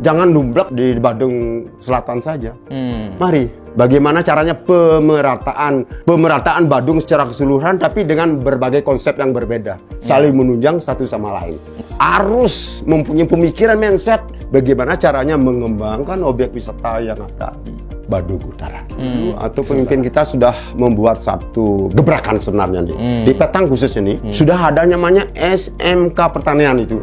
jangan dumplek di Badung Selatan saja. Mari, bagaimana caranya pemerataan Badung secara keseluruhan, tapi dengan berbagai konsep yang berbeda, saling menunjang satu sama lain. Harus mempunyai pemikiran mindset bagaimana caranya mengembangkan objek wisata yang ada di Badung Utara. Atau pemimpin kita sudah membuat satu gebrakan sebenarnya nih. Di Petang khusus ini sudah ada namanya SMK Pertanian itu.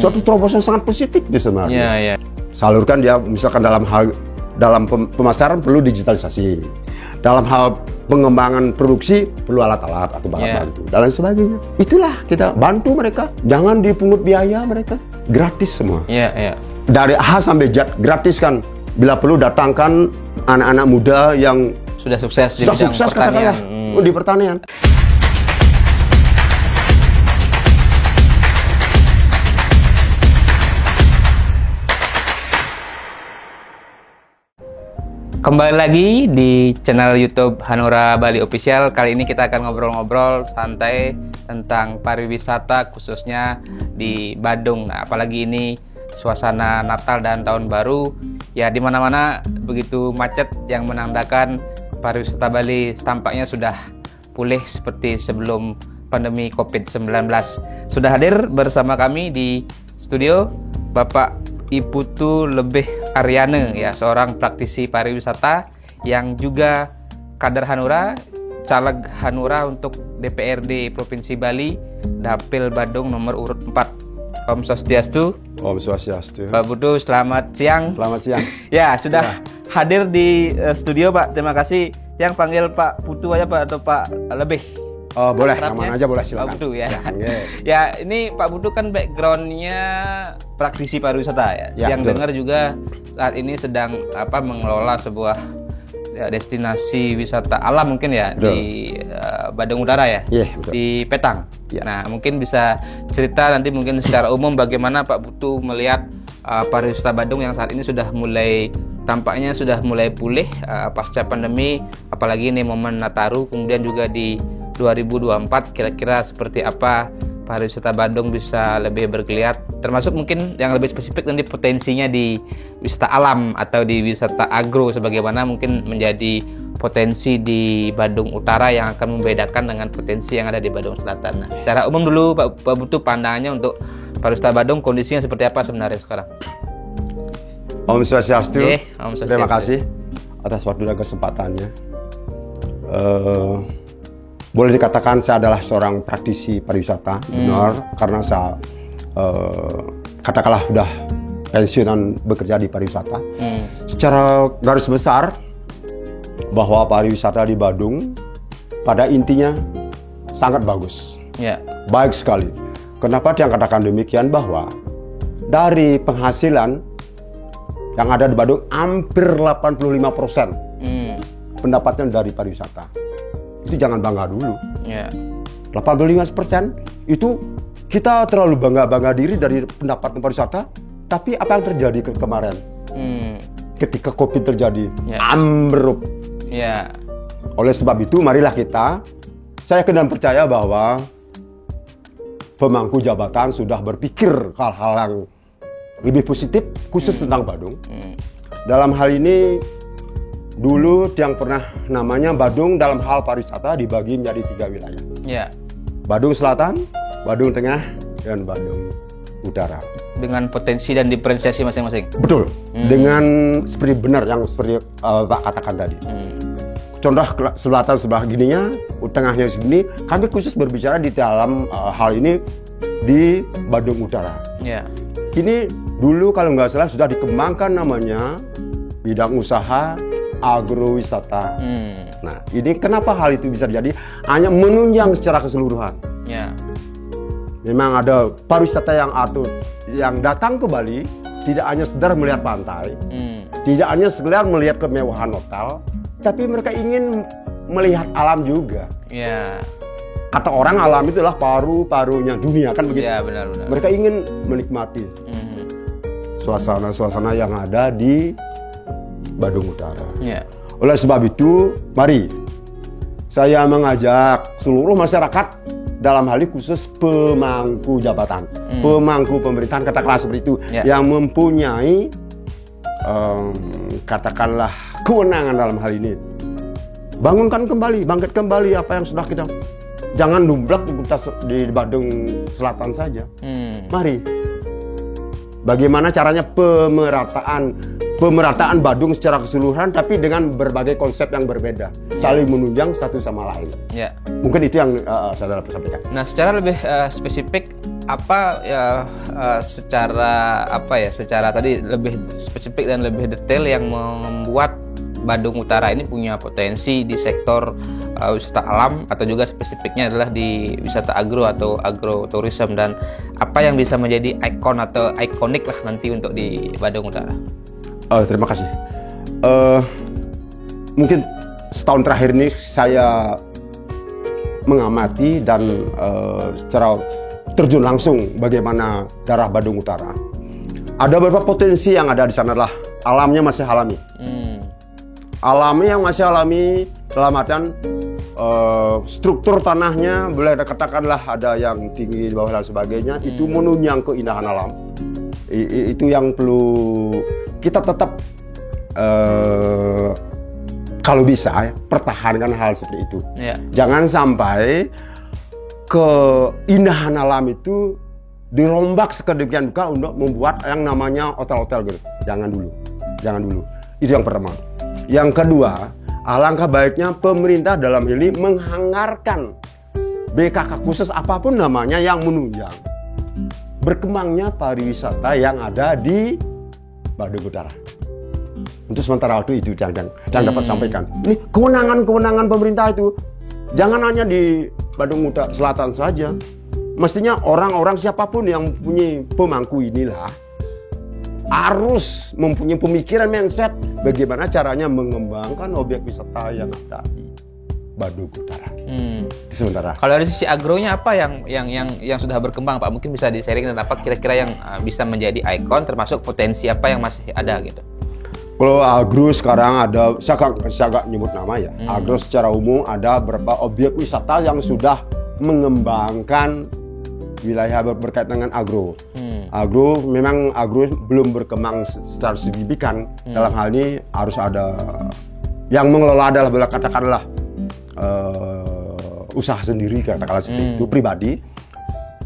Suatu terobosan sangat positif sebenarnya. Salurkan dia misalkan dalam pemasaran perlu digitalisasi. Dalam hal pengembangan produksi perlu alat-alat atau bahan bantu dan lain sebagainya. Itulah kita bantu mereka. Jangan dipungut biaya mereka. Gratis semua. Dari A sampai Z gratis kan. Bila perlu datangkan anak-anak muda yang sudah sukses di bidang pertanian. Di pertanian. Kembali lagi di channel YouTube Hanura Bali Official. Kali ini kita akan ngobrol-ngobrol santai tentang pariwisata khususnya di Badung. Nah, apalagi ini suasana Natal dan Tahun Baru, ya di mana-mana begitu macet yang menandakan pariwisata Bali tampaknya sudah pulih seperti sebelum pandemi COVID-19. Sudah hadir bersama kami di studio Bapak Iputu Lebih Aryane, ya seorang praktisi pariwisata yang juga kader Hanura, caleg Hanura untuk DPRD Provinsi Bali, Dapil Badung nomor urut 4. Om Swastiastu. Om Swastiastu. Pak Putu, selamat siang. Selamat siang. Ya, sudah hadir di studio, Pak. Terima kasih. Yang panggil Pak Putu aja, Pak, atau Pak Lebih? Oh, boleh, aman aja, boleh, silakan. Pak Putu ya. Ya, ini Pak Putu kan backgroundnya praktisi pariwisata ya. Yang dengar juga saat ini sedang mengelola sebuah destinasi wisata alam mungkin ya. Di Badung Utara ya. Di Petang. Nah, mungkin bisa cerita nanti mungkin secara umum bagaimana Pak Putu melihat pariwisata Badung yang saat ini sudah mulai tampaknya sudah mulai pulih pasca pandemi, apalagi ini momen Nataru, kemudian juga di 2024 kira-kira seperti apa pariwisata Badung bisa lebih bergeliat, termasuk mungkin yang lebih spesifik nanti potensinya di wisata alam atau di wisata agro, sebagaimana mungkin menjadi potensi di Badung Utara yang akan membedakan dengan potensi yang ada di Badung Selatan. Nah, secara umum dulu Pak Putu pandangannya untuk pariwisata Badung, kondisinya seperti apa sebenarnya sekarang? Om Swastiastu. Om Swastiastu. Terima kasih atas waktu dan kesempatannya. Boleh dikatakan saya adalah seorang praktisi pariwisata, benar, karena saya katakanlah sudah pensiunan bekerja di pariwisata. Secara garis besar, bahwa pariwisata di Badung pada intinya sangat bagus, baik sekali. Kenapa dia katakan demikian? Bahwa dari penghasilan yang ada di Badung hampir 85% pendapatnya dari pariwisata. Itu jangan bangga dulu. 85% itu kita terlalu bangga diri dari pendapatan pariwisata, tapi apa yang terjadi kemarin? Ketika COVID terjadi, ambruk. Oleh sebab itu, marilah saya yakin dan percaya bahwa pemangku jabatan sudah berpikir hal-hal yang lebih positif, khusus tentang Badung. Dalam hal ini, dulu yang pernah namanya Badung dalam hal pariwisata dibagi menjadi 3 wilayah. Badung Selatan, Badung Tengah, dan Badung Utara. Dengan potensi dan diferensiasi masing-masing. Betul. Dengan seperti benar yang seperti Pak katakan tadi. Contoh selatan sebelah gininya, tengahnya segini. Kami khusus berbicara di dalam hal ini di Badung Utara. Ini dulu kalau nggak salah sudah dikembangkan namanya bidang usaha agrowisata. Nah, ini kenapa hal itu bisa terjadi? Hanya menunjang secara keseluruhan. Memang ada pariwisata yang datang ke Bali tidak hanya sekedar melihat pantai, tidak hanya sekedar melihat kemewahan hotel, tapi mereka ingin melihat alam juga. Kata orang alam itulah paru-parunya dunia, kan begitu? Benar. Mereka ingin menikmati suasana-suasana yang ada di Badung Utara. Oleh sebab itu, mari saya mengajak seluruh masyarakat, dalam hal ini khusus pemangku jabatan, pemangku pemerintahan, katakanlah seperti itu, yang mempunyai katakanlah kewenangan dalam hal ini. Bangunkan kembali, bangkit kembali apa yang sudah kita. Jangan dumblak di Badung Selatan saja. Mari. Bagaimana caranya pemerataan Badung secara keseluruhan, tapi dengan berbagai konsep yang berbeda, saling menunjang satu sama lain. Ya. Mungkin itu yang saudara sampaikan. Nah, secara lebih spesifik apa ya, secara tadi lebih spesifik dan lebih detail yang membuat Badung Utara ini punya potensi di sektor wisata alam, atau juga spesifiknya adalah di wisata agro atau agrotourism, dan apa yang bisa menjadi ikon atau ikonik lah nanti untuk di Badung Utara. Terima kasih. Mungkin setahun terakhir ini saya mengamati dan secara terjun langsung bagaimana daerah Badung Utara. Ada beberapa potensi yang ada di sana, adalah alamnya masih alami. Alami yang masih alami dalam artian struktur tanahnya boleh katakanlah ada yang tinggi di bawah dan sebagainya, itu menunjang keindahan alam. Itu yang perlu kita tetap kalau bisa pertahankan hal seperti itu. Jangan sampai keindahan alam itu dirombak sedemikian rupa untuk membuat yang namanya hotel-hotel gitu. Jangan dulu. Itu yang pertama. Yang kedua, alangkah baiknya pemerintah dalam ini menganggarkan BKK khusus apapun namanya yang menunjang berkembangnya pariwisata yang ada di Badung Utara. Untuk sementara waktu itu yang dapat sampaikan. Ini kewenangan pemerintah itu jangan hanya di Badung Utara Selatan saja. Mestinya orang-orang siapapun yang punya pemangku inilah harus mempunyai pemikiran mindset bagaimana caranya mengembangkan objek wisata yang ada di Badung Utara. Sementara. Kalau dari sisi agronya apa yang sudah berkembang, Pak? Mungkin bisa di-sharing dan apa kira-kira yang bisa menjadi ikon, termasuk potensi apa yang masih ada gitu. Kalau agro sekarang ada, saya agak nyebut nama ya. Agro secara umum ada beberapa objek wisata yang sudah mengembangkan wilayah berkaitan dengan agro. Agro belum berkembang secara signifikan. Dalam hal ini harus ada yang mengelola, adalah katakanlah usaha sendiri, katakanlah seperti itu, pribadi,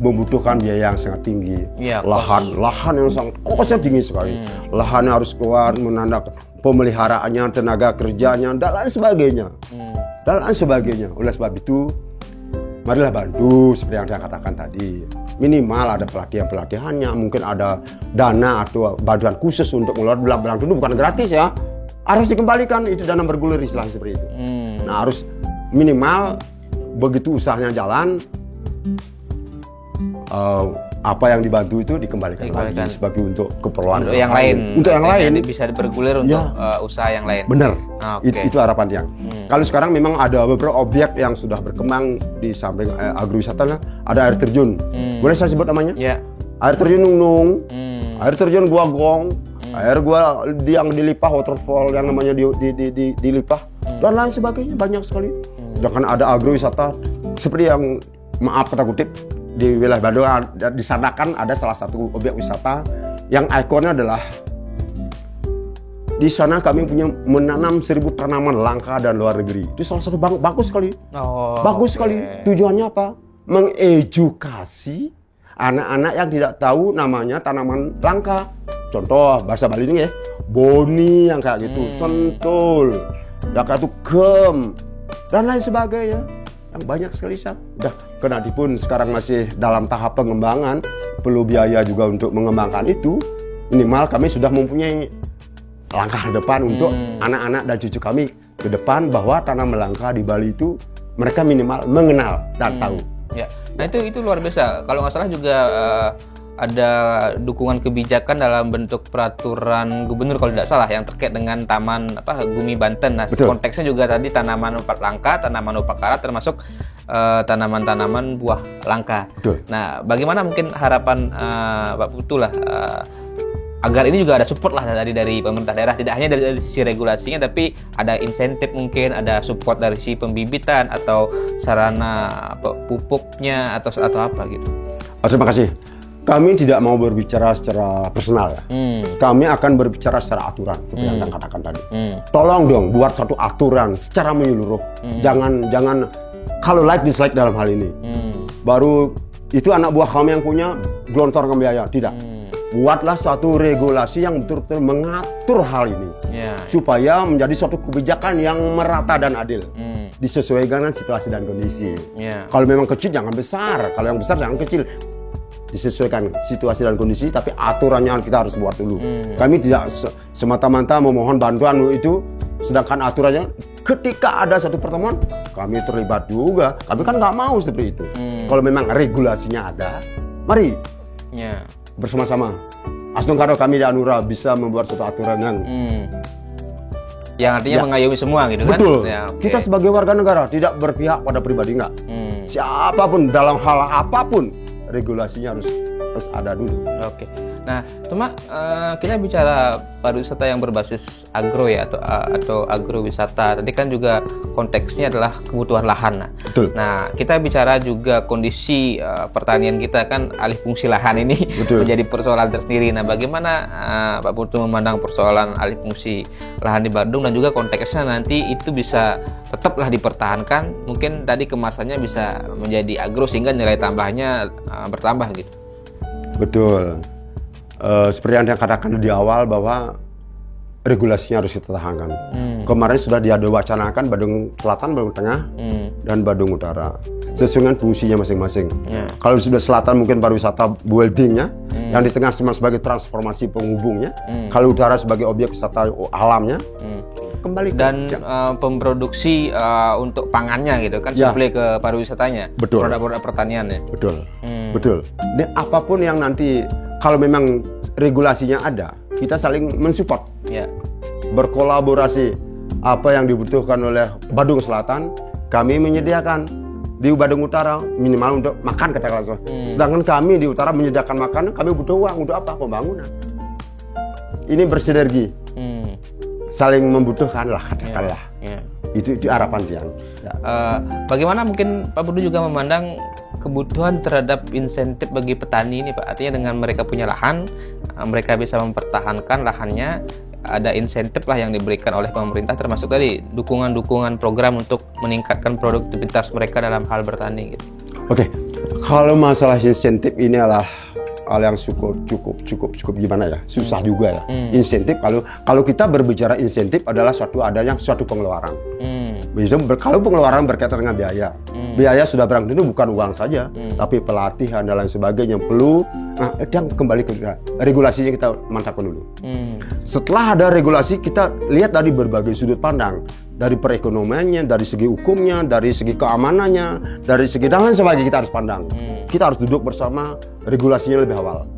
membutuhkan biaya yang sangat tinggi. Lahan yang sangat kosnya tinggi sekali. Lahannya harus kuat, menandakan pemeliharaannya, tenaga kerjanya, dan lain sebagainya. Oleh sebab itu, marilah bantu seperti yang saya katakan tadi. Minimal ada pelatihannya, mungkin ada dana atau bantuan khusus untuk mengelola belang itu bukan gratis ya. Harus dikembalikan, itu dana bergulir istilah seperti itu. Nah, harus minimal begitu usahanya jalan, apa yang dibantu itu dikembalikan lagi sebagai untuk keperluan untuk yang lain. Untuk yang lain bisa bergulir untuk usaha yang lain. Benar. Itu harapan yang. Kalau sekarang memang ada beberapa objek yang sudah berkembang di samping agrowisata, ada air terjun. Boleh saya sebut namanya? Air terjun Nungnung, air terjun Gua Gong, air gua yang dilipah waterfall yang namanya dilipah, dan lain sebagainya, banyak sekali. Sedangkan ada agrowisata seperti yang kata kutip di wilayah Badung, di sana kan ada salah satu objek wisata yang ikonnya adalah di sana kami punya menanam 1000 tanaman langka dan luar negeri. Itu salah satu bagus sekali. Bagus sekali. Tujuannya apa? Mengedukasi anak-anak yang tidak tahu namanya tanaman langka. Contoh bahasa Bali ini ya, boni yang kayak gitu, sentul, itu gem, dan lain sebagainya. Yang banyak sekali udah kenatipun sekarang masih dalam tahap pengembangan, perlu biaya juga untuk mengembangkan itu. Minimal kami sudah mempunyai langkah ke depan untuk anak-anak dan cucu kami ke depan, bahwa tanaman langka di Bali itu mereka minimal mengenal dan tahu. Nah itu luar biasa. Kalau nggak salah juga ada dukungan kebijakan dalam bentuk peraturan gubernur kalau tidak salah yang terkait dengan Taman Gumi Banten. Nah, konteksnya juga tadi tanaman langka, tanaman upakara, termasuk tanaman-tanaman buah langka. Nah, bagaimana mungkin harapan Pak Putu lah agar ini juga ada support lah dari pemerintah daerah, tidak hanya dari sisi regulasinya, tapi ada insentif, mungkin ada support dari sisi pembibitan atau sarana pupuknya atau apa gitu. Terima kasih. Kami tidak mau berbicara secara personal ya. Kami akan berbicara secara aturan seperti yang Anda katakan tadi. Tolong dong buat satu aturan secara menyeluruh. Jangan kalau like dislike dalam hal ini. Baru itu anak buah kami yang punya gelontorkan biaya, tidak. Buatlah satu regulasi yang betul-betul mengatur hal ini supaya menjadi suatu kebijakan yang merata dan adil. Disesuaikan dengan situasi dan kondisi. Kalau memang kecil jangan besar, kalau yang besar jangan kecil. Disesuaikan situasi dan kondisi, tapi aturannya kita harus buat dulu. Kami tidak semata-mata memohon bantuan itu, sedangkan aturannya ketika ada satu pertemuan kami terlibat juga. Kami kan nggak mau seperti itu. Kalau memang regulasinya ada, mari bersama-sama. Asdong kado kami di Anura bisa membuat satu aturan yang artinya mengayomi semua gitu kan? Betul. Kita sebagai warga negara tidak berpihak pada pribadi nggak. Siapapun dalam hal apapun regulasinya harus ada dulu. Oke. Nah, cuma kita bicara pariwisata yang berbasis agro ya atau agrowisata. Tadi kan juga konteksnya adalah kebutuhan lahan. Betul. Nah, kita bicara juga kondisi pertanian kita kan alih fungsi lahan ini menjadi persoalan tersendiri. Nah, bagaimana Pak Putu memandang persoalan alih fungsi lahan di Bandung dan juga konteksnya nanti itu bisa tetaplah dipertahankan. Mungkin tadi kemasannya bisa menjadi agro sehingga nilai tambahnya bertambah gitu. Betul. Seperti yang katakan di awal bahwa regulasinya harus kita tahankan. Kemarin sudah diwacanakan Badung Selatan, Badung Tengah, dan Badung Utara. Sesuai dengan fungsinya masing-masing. Kalau sudah selatan mungkin pariwisata buildingnya, yang di tengah sebagai transformasi penghubungnya, kalau utara sebagai objek wisata alamnya, kembali dan pemproduksi untuk pangannya gitu kan, suplai ke pariwisatanya, produk-produk pertaniannya. Betul. Dan apapun yang nanti kalau memang regulasinya ada, kita saling mensupport, berkolaborasi. Apa yang dibutuhkan oleh Badung Selatan, kami menyediakan di Badung Utara minimal untuk makan katakanlah. Sedangkan kami di Utara menyediakan makanan, kami butuh uang untuk apa? Pembangunan. Ini bersinergi, saling membutuhkan lah katakanlah. Itu harapan dia. Bagaimana mungkin Pak Putu juga memandang kebutuhan terhadap insentif bagi petani ini Pak? Artinya dengan mereka punya lahan, mereka bisa mempertahankan lahannya, ada insentif lah yang diberikan oleh pemerintah, termasuk tadi dukungan-dukungan program untuk meningkatkan produktivitas mereka dalam hal bertani gitu. Oke, kalau masalah insentif ini adalah hal yang cukup gimana ya, susah juga ya. Insentif kalau kita berbicara insentif adalah suatu pengeluaran. Kalau pengeluaran berkaitan dengan biaya, biaya sudah barang tentu bukan uang saja, tapi pelatihan dan lain sebagainya perlu. Nah, yang kembali ke regulasinya kita mantapkan dulu. Setelah ada regulasi, kita lihat dari berbagai sudut pandang, dari perekonomiannya, dari segi hukumnya, dari segi keamanannya, dari segi dan lain sebagainya kita harus pandang. Kita harus duduk bersama, regulasinya lebih awal.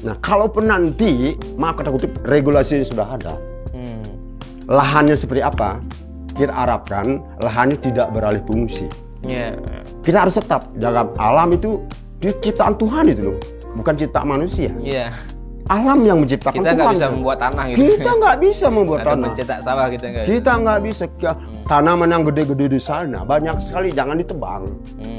Nah, kalaupun nanti, maaf kata kutip, regulasinya sudah ada, lahannya seperti apa? Kita harapkan lahannya tidak beralih fungsi. Kita harus tetap jaga alam itu ciptaan Tuhan itu loh, bukan ciptaan manusia. Alam yang menciptakan kita Tuhan. Kita nggak bisa membuat tanah gitu. Kita nggak bisa membuat tanah. Mencetak sawah kita nggak. Kita nggak bisa. Tanaman yang gede-gede di sana banyak sekali, jangan ditebang.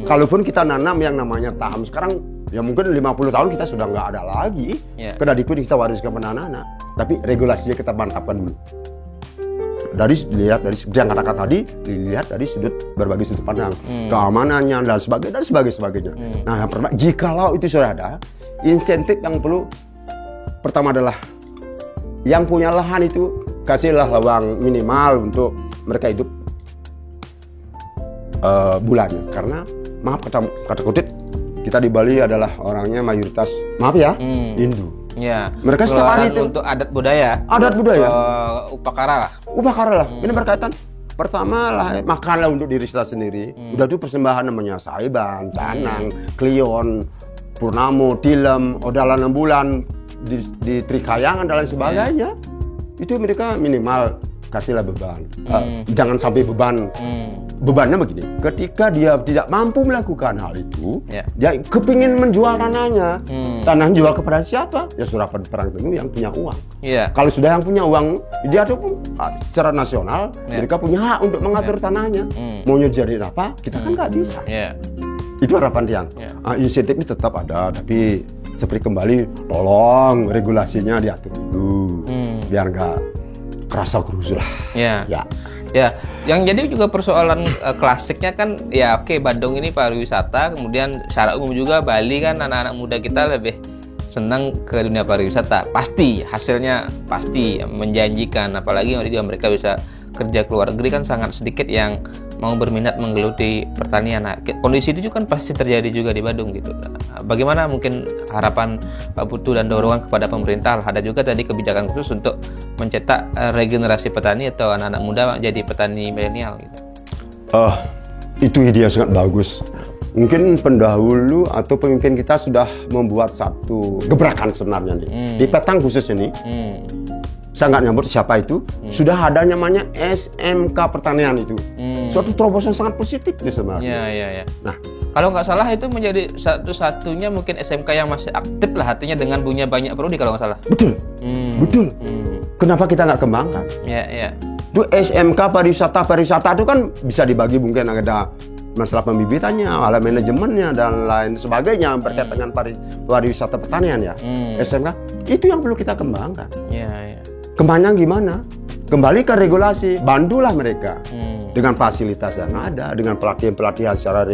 Kalaupun kita nanam yang namanya taham sekarang, ya mungkin 50 tahun kita sudah nggak ada lagi. Kedadipun kita wariskan pada anak-anak. Tapi regulasinya kita mantapkan dulu. Dilihat dari yang kata-kata tadi, dilihat dari berbagai sudut pandang, keamanannya dan sebagainya. Nah, yang pertama, jikalau itu sudah ada, insentif yang perlu pertama adalah yang punya lahan itu kasihlah uang minimal untuk mereka hidup bulannya. Karena maaf kata kutip, kita di Bali adalah orangnya mayoritas Hindu. Mereka setiap hari itu untuk adat budaya. Upakara lah. Ini berkaitan. Pertama lah makanlah untuk diri kita sendiri. Udah itu persembahan namanya saiban, canang, klion, purnamo, tilem, odalan 6 bulan, di trikayangan dan lain sebagainya. Itu mereka minimal kasihlah beban. Jangan sampai beban. Bebannya begini, ketika dia tidak mampu melakukan hal itu, dia kepingin menjual tanahnya. Tanah jual kepada siapa? Ya sudah perang tentu yang punya uang. Kalau sudah yang punya uang, dia tuh secara nasional, mereka punya hak untuk mengatur tanahnya. Mau nyediain apa? Kita kan nggak bisa. Itu harapan dia. Insentif ini tetap ada, tapi seperti kembali, tolong regulasinya diatur dulu, biar nggak kerasa kerusuh lah. Ya, yang jadi juga persoalan klasiknya kan, ya oke, Bandung ini pariwisata, kemudian secara umum juga Bali kan anak-anak muda kita lebih senang ke dunia pariwisata. Pasti hasilnya pasti menjanjikan, apalagi mereka bisa kerja ke luar negeri, kan sangat sedikit yang mau berminat menggeluti pertanian. Nah, kondisi itu juga kan pasti terjadi juga di Bandung gitu. Nah, bagaimana mungkin harapan Pak Putu dan dorongan kepada pemerintah? Ada juga tadi kebijakan khusus untuk mencetak regenerasi petani atau anak-anak muda jadi petani milenial gitu. Itu ide yang sangat bagus. Mungkin pendahulu atau pemimpin kita sudah membuat satu gebrakan sebenarnya nih. Di Petang khususnya nih. Saya nggak nyambut siapa itu. Sudah ada namanya SMK Pertanian itu. Suatu terobosan sangat positif nih sebenarnya. Iya. Nah, kalau nggak salah itu menjadi satu-satunya mungkin SMK yang masih aktif lah, artinya dengan punya banyak prodi kalau nggak salah. Betul. Kenapa kita nggak kembangkan? Iya. Itu SMK pariwisata itu kan bisa dibagi, mungkin ada masalah pembibitannya, alat manajemennya dan lain sebagainya berkaitan dengan pariwisata pertanian ya. SMK itu yang perlu kita kembangkan. Iya. Kembangnya gimana? Kembali ke regulasi, bantulah mereka dengan fasilitas yang ada, dengan pelatihan secara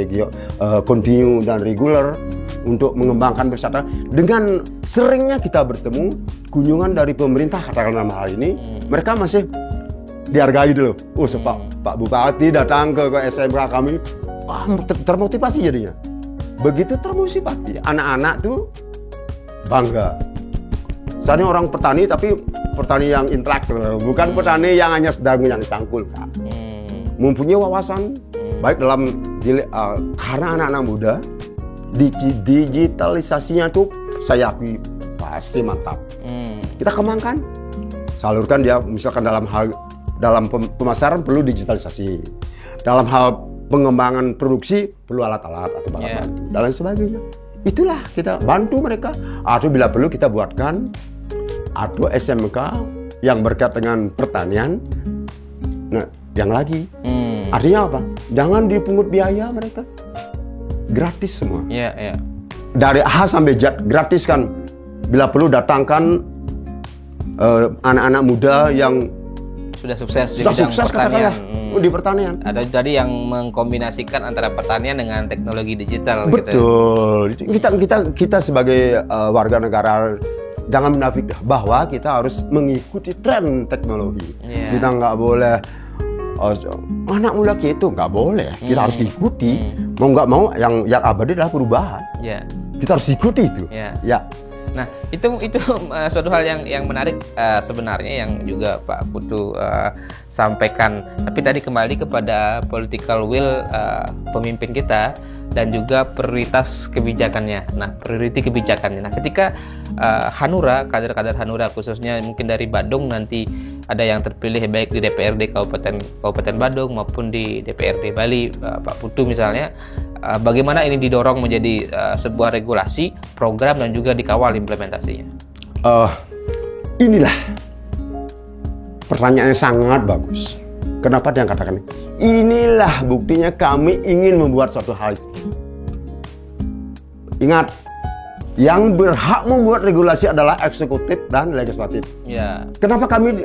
kontinu dan reguler untuk mengembangkan wisata. Dengan seringnya kita bertemu kunjungan dari pemerintah, katakan dalam hal ini, mereka masih dihargai dulu. Pak Bupati datang ke SMK kami, termotivasi jadinya. Begitu termotivasi, anak-anak tuh bangga. Saya orang petani, tapi petani yang intelektual, bukan petani yang hanya sedang yang cangkul, Pak. Mempunyai wawasan baik dalam karena anak-anak muda, digitalisasinya tuh saya akui pasti mantap. Kita kembangkan, salurkan dia, misalkan dalam pemasaran perlu digitalisasi, dalam hal pengembangan produksi perlu alat-alat atau barang dan lain sebagainya. Itulah kita bantu mereka, atau bila perlu kita buatkan atau SMK yang berkaitan dengan pertanian. Nah, yang lagi artinya apa? Jangan dipungut biaya mereka, gratis semua. Iya. Dari A sampai Z gratis kan. Bila perlu datangkan anak-anak muda yang sudah sukses di bidang pertanian. Di pertanian. Ada tadi yang mengkombinasikan antara pertanian dengan teknologi digital. Betul. Gitu. Kita sebagai warga negara jangan menafik bahwa kita harus mengikuti tren teknologi. Kita nggak boleh anak muda gitu, nggak boleh. Kita harus ikuti. Mau nggak mau yang abadi adalah perubahan. Kita harus ikuti itu. Ya. Nah, itu suatu hal yang menarik sebenarnya yang juga Pak Putu sampaikan. Tapi tadi kembali kepada political will pemimpin kita dan juga prioritas kebijakannya. Nah, priority kebijakannya. Nah, ketika Hanura, kader-kader Hanura khususnya mungkin dari Bandung nanti ada yang terpilih baik di DPRD Kabupaten Bandung maupun di DPRD Bali, Pak Putu misalnya, bagaimana ini didorong menjadi sebuah regulasi, program dan juga dikawal implementasinya? Inilah pertanyaan yang sangat bagus. Kenapa dia katakan inilah buktinya kami ingin membuat suatu hal itu. Ingat, yang berhak membuat regulasi adalah eksekutif dan legislatif. Kenapa kami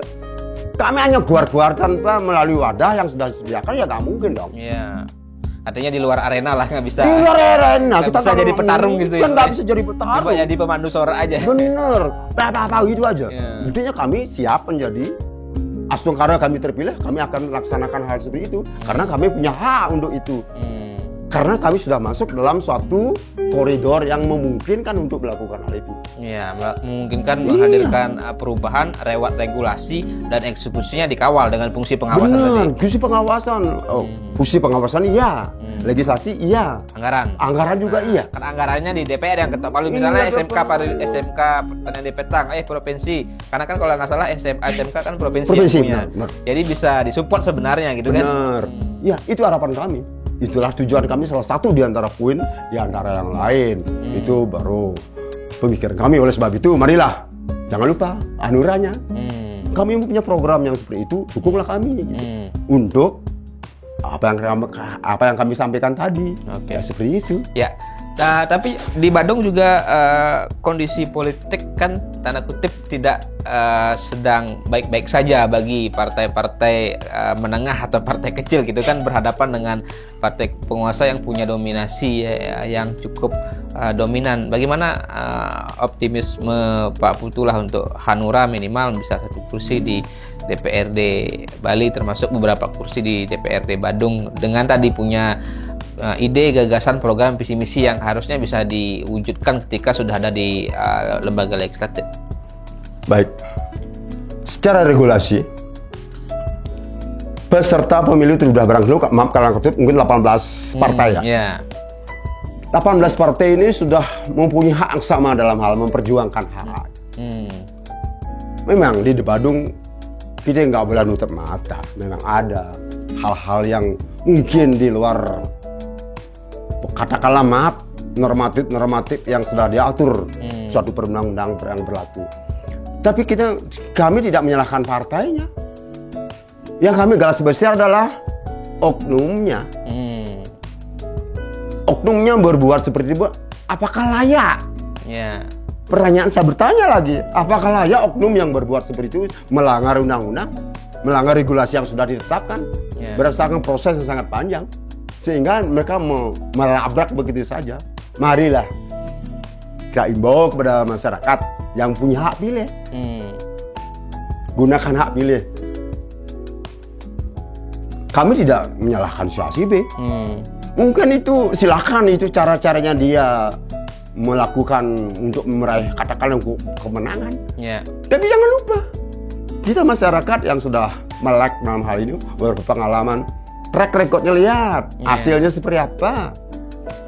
hanya guar-guar tanpa melalui wadah yang sudah disediakan? Ya nggak mungkin dong. Artinya di luar arena lah, nggak bisa. Di luar arena kita bisa jadi petarung gitu. Kan nggak bisa jadi petarung. Coba jadi pemandu suara aja. Bener, tahu itu aja. Buktinya kami siap menjadi karena kami terpilih, kami akan melaksanakan hal seperti itu. Karena kami punya hak untuk itu. Karena kami sudah masuk dalam suatu koridor yang memungkinkan untuk melakukan hal itu. Memungkinkan menghadirkan perubahan lewat regulasi dan eksekusinya dikawal dengan fungsi pengawasan tadi. Fungsi pengawasan. Fungsi pengawasan iya. Legislasi iya. Anggaran juga iya. Kan anggarannya di DPR yang ketok palu, misalnya SMK Pertanian di Petang, provinsi. Karena kan kalau nggak salah SMK kan provinsi punya. Jadi bisa disupport sebenarnya gitu kan. Benar. Ya, itu harapan kami. Itulah tujuan kami, salah satu di antara poin di antara yang lain. Itu baru pemikiran kami. Oleh sebab itu, marilah jangan lupa Hanuranya. Kami punya program yang seperti itu, dukunglah kami untuk apa yang kami sampaikan tadi. Ya seperti itu. Ya. Nah, tapi di Badung juga kondisi politik kan tanda kutip tidak sedang baik-baik saja bagi partai-partai menengah atau partai kecil gitu kan, berhadapan dengan partai penguasa yang punya dominasi yang cukup dominan. Bagaimana optimisme Pak Putu lah untuk Hanura minimal bisa 1 kursi di DPRD Bali, termasuk beberapa kursi di DPRD Badung, dengan tadi punya ide, gagasan, program, visi misi yang harusnya bisa diwujudkan ketika sudah ada di lembaga legislatif. Baik, secara regulasi peserta pemilu itu sudah barangkali, maaf kalau mungkin 18 partai ya. Yeah. 18 partai ini sudah mempunyai hak yang sama dalam hal memperjuangkan hak. Memang di Badung kita nggak boleh nutup mata. Memang ada hal-hal yang mungkin di luar, katakanlah maaf, normatif yang sudah diatur suatu perundang-undang yang berlaku. Tapi kami tidak menyalahkan partainya. Yang kami garis besar adalah oknumnya. Oknumnya berbuat seperti itu, apakah layak? Yeah. Pertanyaan saya bertanya lagi, apakah layak oknum yang berbuat seperti itu melanggar undang-undang, melanggar regulasi yang sudah ditetapkan, berdasarkan proses yang sangat panjang, sehingga mereka melabrak begitu saja. Marilah kita imbau kepada masyarakat yang punya hak pilih, gunakan hak pilih. Kami tidak menyalahkan si B. Mungkin itu silakan, itu cara-caranya dia melakukan untuk meraih katakanlah kemenangan. Tapi jangan lupa, kita masyarakat yang sudah melek dalam hal ini, berpengalaman, track recordnya lihat, hasilnya seperti apa.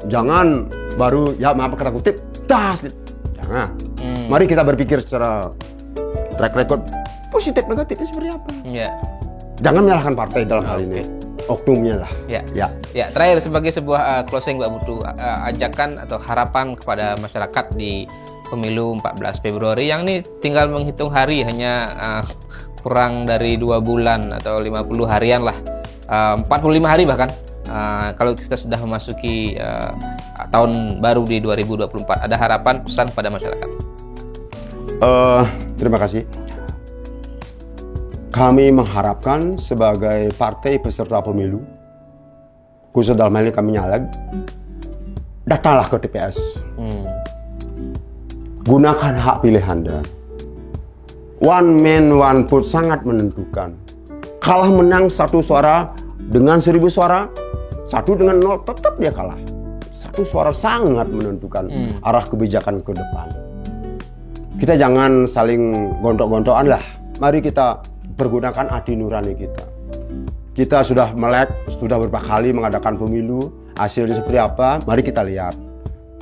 Jangan baru, ya maaf kata kutip, jangan. Mari kita berpikir secara track record, positif negatifnya seperti apa. Jangan menyalahkan partai dalam hal ini, oknumnya lah. Ya, terakhir sebagai sebuah closing, Mbak Putu, ajakan atau harapan kepada masyarakat di pemilu 14 Februari yang ini tinggal menghitung hari, hanya kurang dari 2 bulan atau 50 harian lah, 45 hari bahkan, kalau kita sudah memasuki tahun baru di 2024. Ada harapan, pesan kepada masyarakat? Terima kasih. Kami mengharapkan sebagai partai peserta pemilu, khusus dalam hal ini kami nyaleg, datanglah ke TPS. Gunakan hak pilih Anda. One man, one vote sangat menentukan. Kalah menang 1 suara dengan 1000 suara, 1 dengan 0, tetap dia kalah. 1 suara sangat menentukan arah kebijakan ke depan. Kita jangan saling gontok-gontokan lah. Mari kita pergunakan hati nurani kita. Kita sudah melek, sudah beberapa kali mengadakan pemilu, hasilnya seperti apa, mari kita lihat.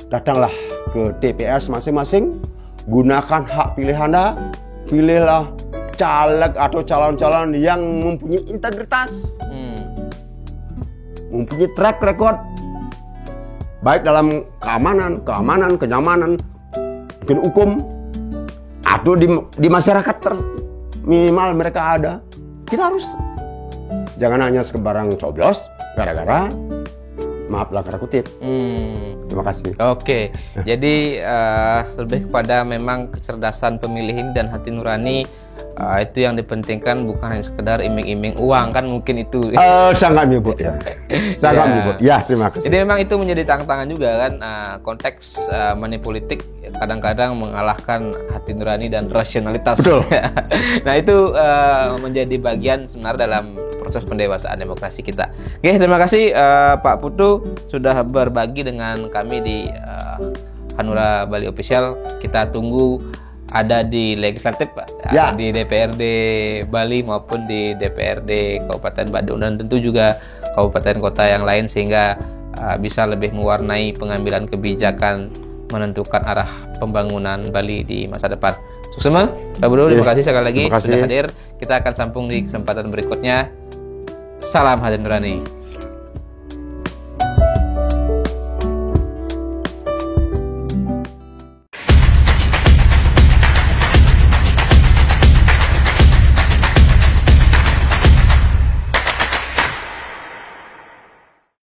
Datanglah ke TPS masing-masing, gunakan hak pilih Anda, pilihlah caleg atau calon-calon yang mempunyai integritas, mempunyai track record, baik dalam keamanan, kenyamanan, mungkin hukum, atau di masyarakat minimal mereka ada. Kita harus jangan hanya sembarang coblos gara-gara maaflah kata kutip. Terima kasih. Oke. Jadi lebih kepada memang kecerdasan pemilih ini dan hati nurani, itu yang dipentingkan, bukan hanya sekedar iming-iming uang kan, mungkin itu. Sangat menyebut ya. Sangat menyebut. Ya, terima kasih. Jadi memang itu menjadi tantangan juga kan, konteks money politik kadang-kadang mengalahkan hati nurani dan rasionalitas. Betul. Nah, itu menjadi bagian senar dalam proses pendewasaan demokrasi kita. Oke, terima kasih Pak Putu sudah berbagi dengan kami di Hanura Bali Official. Kita tunggu ada di legislatif, ada di DPRD Bali maupun di DPRD Kabupaten Badung, dan tentu juga kabupaten kota yang lain, sehingga bisa lebih mewarnai pengambilan kebijakan, menentukan arah pembangunan Bali di masa depan. Sukses semua, Pak Bro. Terima kasih sekali lagi sudah hadir. Kita akan sambung di kesempatan berikutnya. Salam hati nurani.